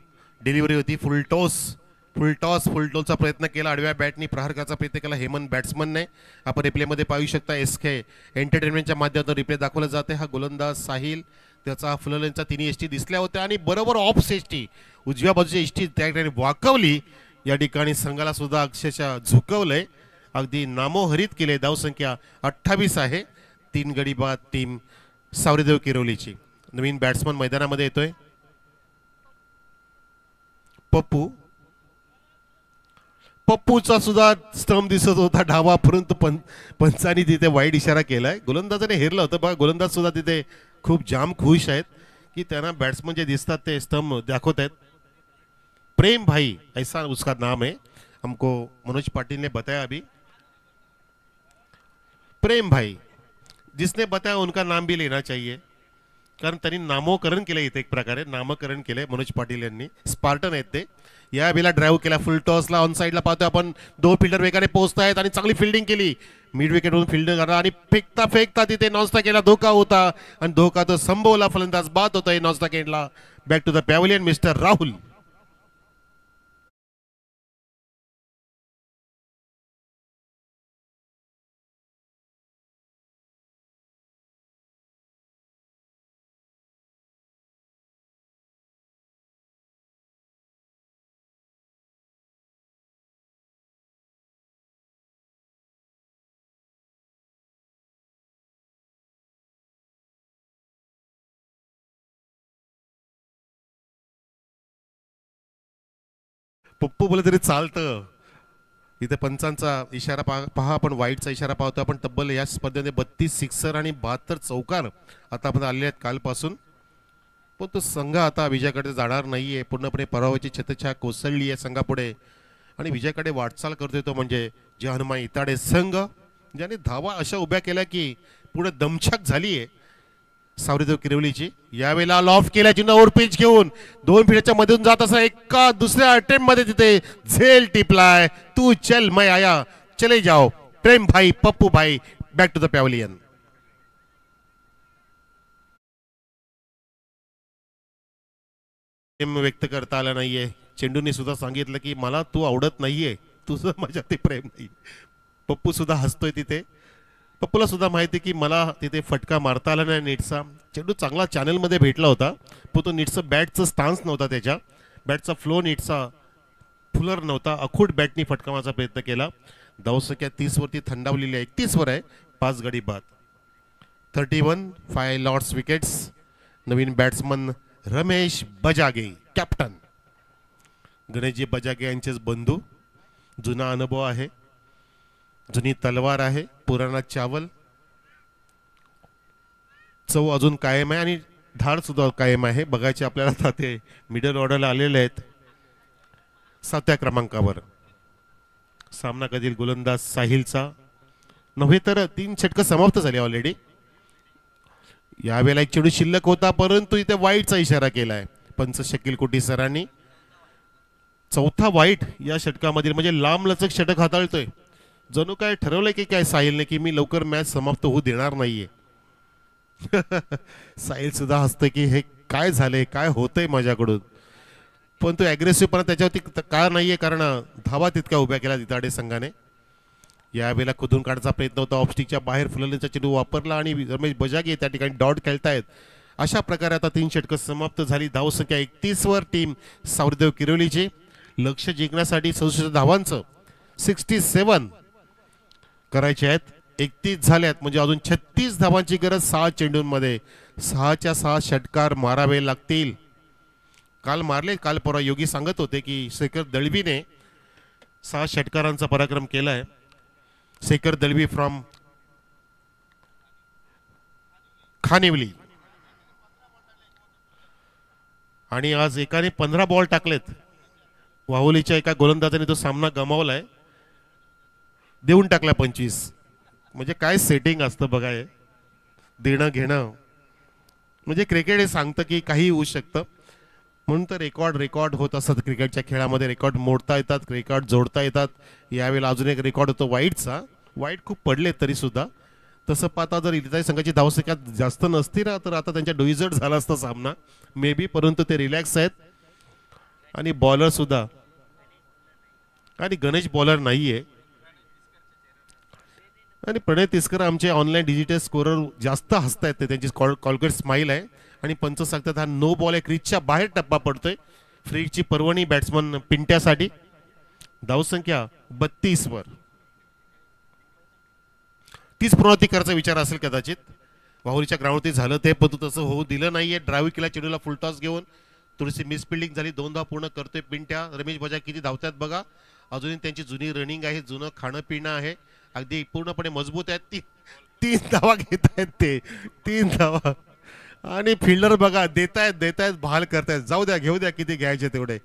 डिलिव्हरी होती. फुलटॉसचा प्रयत्न केला. आडव्या बॅटनी प्रहार करायचा प्रयत्न केला हेमंत बॅट्समनने. आपण रिप्लेमध्ये पाहू शकता. SK एंटरटेनमेंटच्या माध्यमातून रिप्ले दाखवला जाते. हा गोलंदाज साहिल, त्याचा फुलरलेनचा 3 एसटी दिसल्या होत्या आणि बरोबर ऑफ सेस्टी उजव्या बाजूची एसटी त्या ठिकाणी वाकवली. या ठिकाणी संघाला सुद्धा अक्षरशः झुकवलंय, अगदी नामोहरित केले. धावसंख्या 28 आहे. 3 गडी बाद टीम सावरीदेव किरोलीची. नवीन बॅट्समन मैदानामध्ये येतोय पप्पूचा सुद्धा स्टंप दिसत होता डावा, परंतु पंचांनी तिथे वाईट इशारा केलाय. गोलंदाजाने हेरलं होतं बघा. गोलंदाज सुद्धा तिथे खूप जाम खुश आहेत की त्यांना बॅट्समन जे दिसतात ते स्टंप दाखवत आहेत. प्रेम भाई ऐसा उसका नाम है, हमको मनोज पाटिल ने बताया अभी. प्रेम भाई जिसने बताया उनका नाम भी लेना चाहिए, कारण त्यांनी नामकरण केलं. इथे एक प्रकारे नामकरण केलंय मनोज पाटील यांनी. स्पार्टन आहेत ते. या बेला ड्राईव्ह केला फुल टॉसला. ऑन साईडला पाहतोय आपण 2 फिल्डर वेगाने पोहोचतायत आणि चांगली फिल्डिंग केली. मिड विकेटवरून फिल्डिंग करा आणि फेकता तिथे नॉनस्टा केला. धोका होता आणि धोका तो संभवला. फलंदाज बाद होतोय नॉनस्टा केला. Back to the pavilion mister Rahul. Pappu बोले तरी चालतं. इथे पंचांचा इशारा पहा आपण. वाईटचा इशारा पाहतो आपण. तब्बल या स्पर्धेमध्ये 32 सिक्सर आणि 72 चौकार आतापर्यंत आलेले आहेत कालपासून. पण तो संघ आता विजयाकडे जाणार नाहीये. पूर्णपणे पराभवाची छत्रछाया कोसळली आहे संघापुढे आणि विजयाकडे वाटचाल करतोय तो म्हणजे जे हनुमान इताडे संघ, ज्याने धावा अशा उभ्या केल्या की पुढे दमछाक झाली आहे. सावरीदेव किरवलीची. यावेळेला लॉफ्ट केल्या चेंडूवर पिच घेऊन 2 फिल्डच्या मधून जात असा एका दुसऱ्या अटेम्प्ट मध्ये तिथे झेल टिपलाय. तू चल मैं आया चले जाओ. प्रेम भाई पप्पू भाई बॅक टू द पॅव्हलियन. प्रेम व्यक्त करता आला नाहीये. चेंडूने सुद्धा सांगितलं की मला तू आवडत नाहीये, तुझं माझ्या ते प्रेम नाही. पप्पू सुद्धा हसतोय तिथे. पप्पूला सुद्धा माहिती की मला तिथे फटका मारता आला नाही नीटचा. चेंडू चांगला चॅनलमध्ये भेटला होता, पण तो नीटचं बॅटचं स्टान्स नव्हता, त्याच्या बॅटचा फ्लो नीटचा फुलर नव्हता. अखूट बॅटनी फटका मारण्याचा प्रयत्न केला. धावसंख्या 30 वरती थंडावलेली आहे, 31 वर आहे. 5 गडी बाद. 31 5 लॉर्ड्स विकेट्स. नवीन बॅट्समन रमेश बजागे कॅप्टन. गणेशजी बजागे यांचेच बंधू. जुना अनुभव आहे, जुनी तलवार आहे, पुराणा चावल. चव अजून कायम आहे आणि धाड सुद्धा कायम आहे. बघायचे आपल्याला आता ते मिडल ऑर्डरला आलेले आहेत 7व्या क्रमांकावर. सामना कधील गोलंदाज साहिलचा नव्हे तर 3 षटकं समाप्त झाली ऑलरेडी. यावेळेला एक चेंडू शिल्लक होता, परंतु इथे वाईटचा इशारा केलाय पंच शकील कोटी सरांनी. 4था वाईट या षटकामधील, म्हणजे लांब लचक षटक हाताळतोय. जणू काय ठरवलंय की काय साहिलने की मी लवकर मॅच समाप्त होऊ देणार नाहीये. साहिल सुद्धा हसतोय की हे काय झालंय, काय होतंय माझ्याकडून. पण तो ॲग्रेसिव्हपणा त्याच्यावरती का नाहीये, कारण धावा तितक्या उभ्या केल्या तिताडे संघाने. यावेळेला खुदून काढण्याचा प्रयत्न होता, ऑफस्टिकच्या बाहेर फुललेचा चेंडू वापरला आणि रमेश बजागे त्या ठिकाणी डॉट खेळतायत. अशा प्रकारे आता 3 षटकं समाप्त झाली. धावसंख्या 31 वर टीम सावरदेव किरोलीची. लक्ष जिंकण्यासाठी 67 धावांचं 67 करायचे आहेत. 31 झाल्यात, म्हणजे अजून 36 धावांची गरज 6 चेंडूंमध्ये. 6च्या 6 षटकार मारावे लागतील. काल मारले, काल परवा योगी सांगत होते की शेखर दळवीने 6 षटकारांचा पराक्रम केलाय. शेखर दळवी फ्रॉम खानिवली. आणि आज एकाने 15 बॉल टाकलेत. वाहुलीच्या एका गोलंदाजाने तो सामना गमावलाय, देऊन टाकला 25. म्हणजे काय सेटिंग असतं बघा, हे देणं घेणं. म्हणजे क्रिकेट हे सांगतं की काही होऊ शकतं. म्हणून तर रेकॉर्ड होत असतात क्रिकेटच्या खेळामध्ये. रेकॉर्ड मोडता येतात, रेकॉर्ड जोडता येतात. यावेळेला अजून एक रेकॉर्ड होतो वाईटचा. वाईट खूप पडले तरी सुद्धा. तसं पाहता जर इलिताई संघाची धावसंख्या जास्त नसती ना, तर आता त्यांच्या डोईजड झाला असता सामना मे बी. परंतु ते रिलॅक्स आहेत आणि बॉलर सुद्धा. आणि गणेश बॉलर नाहीये. आणि प्रणय तिस्कर आमचे ऑनलाईन डिजिटल स्कोरर जास्त हसतायत. ते त्यांची कॉलगेट स्माईल आहे. आणि पंच सांगतात हा नो बॉल आहे, क्रीजच्या बाहेर टप्पा पडतोय. फ्रीजची पर्वणी बॅट्समन पिंट्यासाठी. धावसंख्या 32 वर. 30 पुनरावृत्ती करायचा विचार असेल कदाचित. वाहुरीच्या ग्राउंडवरती झालं ते, पण तसं होऊ दिलं नाहीये. ड्राईव्ह केला चेंडूला फुलटॉस घेऊन. थोडीशी मिसफिल्डिंग झाली. 2 धावा पूर्ण करतोय पिंट्या. रमेश बजाज किती धावतात बघा. अजूनही त्यांची जुनी रनिंग आहे, जुनं खाणं पिणं आहे, अगदी पूर्णपणे मजबूत आहेत. 3 धावा घेत आहेत ते. 3 धावा. आणि फिल्डर बघा देतायत बहाल करतायत. जाऊ द्या, घेऊ द्या, किती घ्यायचे तेवढे.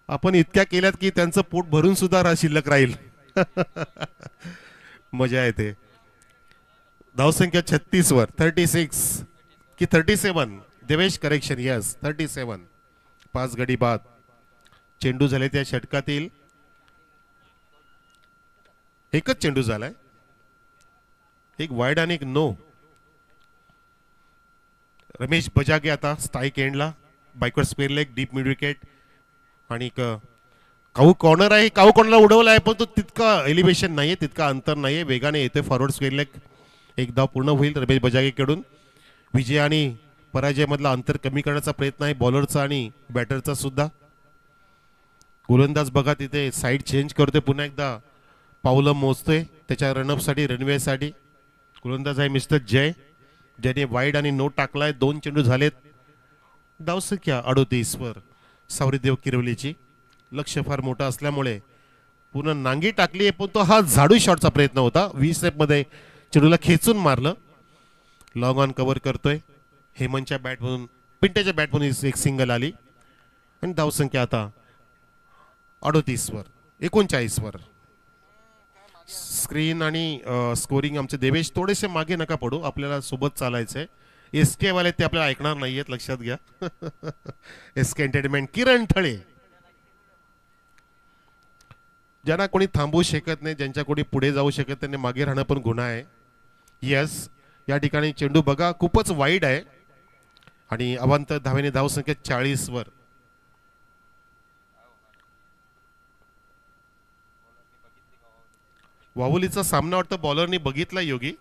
आपण इतक्या केल्यात की त्यांचं पोट भरून सुद्धा शिल्लक राहील. मजा येते. धावसंख्या 36 वर. 36 की 37. Devesh correction, yes 37. 5 गडी बाद. चेंडू झाले त्या षटकातील. एकच चेंडू झालाय, एक वाईड आणि एक नो. रमेश बजागे आता स्ट्राईक एंडला. Backward square leg, deep mid wicket. आणि काऊ कॉर्नर आहे. काऊ कॉर्नरला उडवला आहे, पण तो तितका एलिव्हेशन नाहीये, तितका अंतर नाहीये. वेगाने येतोय फॉरवर्ड स्क्वेअर लेग. एक धाव पूर्ण होईल रमेश बजागेकडून. विजय आणि पराजयामधला अंतर कमी करण्याचा प्रयत्न आहे बॉलरचा आणि बॅटरचा सुद्धा. गोलंदाज बघा तिथे साईड चेंज करतोय, पुन्हा एकदा पावलं मोजतोय त्याच्या रनअपसाठी, रनवेसाठी. गोलंदाज आहे मिस्टर जय, ज्याने वाईड आणि नो टाकलाय. 2 चेंडू झालेत. धावसंख्या 38 वर सावरीदेव किरवलीची. लक्ष फार मोठा असल्यामुळे पुन्हा नांगी टाकली, पण तो हा झाडू शॉटचा प्रयत्न होता. 20 स्टेपमध्ये चेंडूला खेचून मारलं. लॉंग ऑन कव्हर करतोय. हेमंतच्या बॅटमधून, पिंट्याच्या बॅटमधून एक सिंगल आली. आणि धावसंख्या आता 38 वर, 39 वर. स्क्रीन आणि स्कोरिंग आमचे देवेश थोडेसे मागे नका पडू, आपल्याला सोबत चालायचंय. SK वाले ते आपल्याला ऐकणार नाहीयेत, लक्षात घ्या. SK एंटरटेनमेंट किरण ठळे. ज्यांना कोणी थांबवू शकत नाही, ज्यांच्या कोणी पुढे जाऊ शकत त्यांनी मागे राहणं पण गुन्हा आहे. यस, या ठिकाणी चेंडू बघा खूपच वाईड आहे आणि अवांतर धावेने धावसंख्या 40 वर. वाहुलीचा सामना वाटतं बॉलरनी बघितला योगी,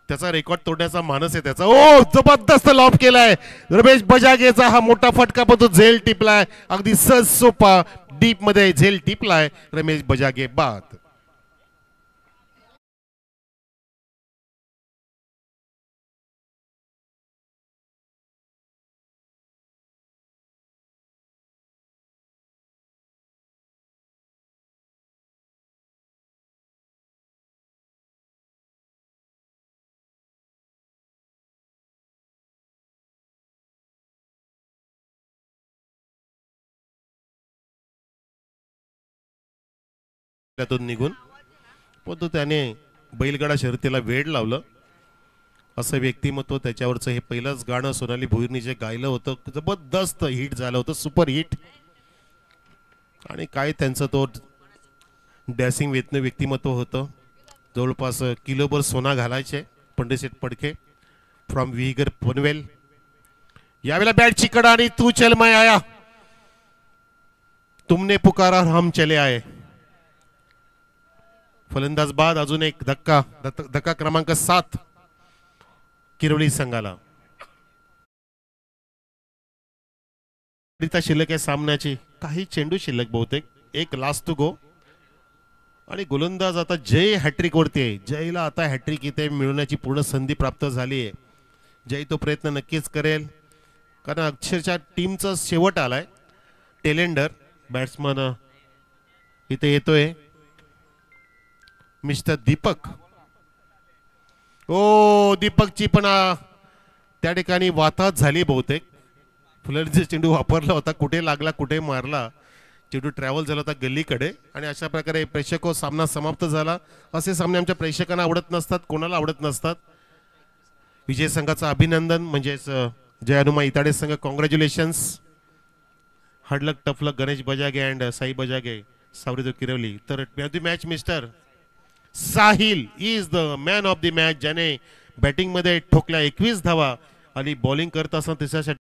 त्याचा रेकॉर्ड तोडण्याचा मानस आहे त्याचा. ओ जबरदस्त लॉब केलाय रमेश बजागेचा, हा मोठा फटका पण तो झेल टिपलाय, अगदी सहज सोपा डीप मध्ये झेल टिपलाय रमेश बजागे बाद. त्यातून निघून पण तो त्याने बैलगाडा शर्यतीला वेड लावलं असं व्यक्तिमत्व त्याच्यावरचं हे पहिलंच गाणं सोनाली भोईरनी जे गायलं होतं, जबरदस्त हिट झालं होतं, सुपर हिट. आणि काय त्यांचं तो डॅसिंग व्यक्तिमत्व होतं. जवळपास किलोभर सोना घालायचे पंडित शेठ पडके फ्रॉम विहिगर पनवेल. यावेळेला बॅट चिकड आणि तू चल मैं आया, तुमने पुकारा हम चले आए. फलंदाज बाद, अजून एक धक्का क्रमांक 7 किरवली संघाला. शिल्लक आहे सामन्याची, काही चेंडू शिल्लक बहुतेक, एक लास्ट टू गो. आणि गोलंदाज आता जय हॅट्रिक वरती आहे. जयला आता हॅट्रिक इथे मिळवण्याची पूर्ण संधी प्राप्त झाली आहे. जय तो प्रयत्न नक्कीच करेल, कारण अक्षरशः टीमचा शेवट आलाय. टेलेंडर बॅट्समन इथे येतोय, मिस्टर दीपक. ओ दीपकची पण त्या ठिकाणी वाताहत झाली बहुतेक. फुलरचा चेंडू वापरला होता, कुठे लागला कुठे मारला, चेंडू ट्रॅव्हल झाला होता गल्लीकडे. आणि अशा प्रकारे प्रेक्षक सामना समाप्त झाला. असे सामने आमच्या प्रेक्षकांना आवडत नसतात, कोणाला आवडत नसतात. विजय संघाचं अभिनंदन, म्हणजेच जय हनुमा इताडे संघ कॉंग्रॅच्युलेशन्स. हार्डलक टफलक गणेश बजागे अँड साई बजागे सावरीदो किरवली. तर match mister Sahil is the man of the match, ज्याने बॅटिंग मध्ये ठोकल्या 21 धावा आणि बॉलिंग करत असताना तिसऱ्या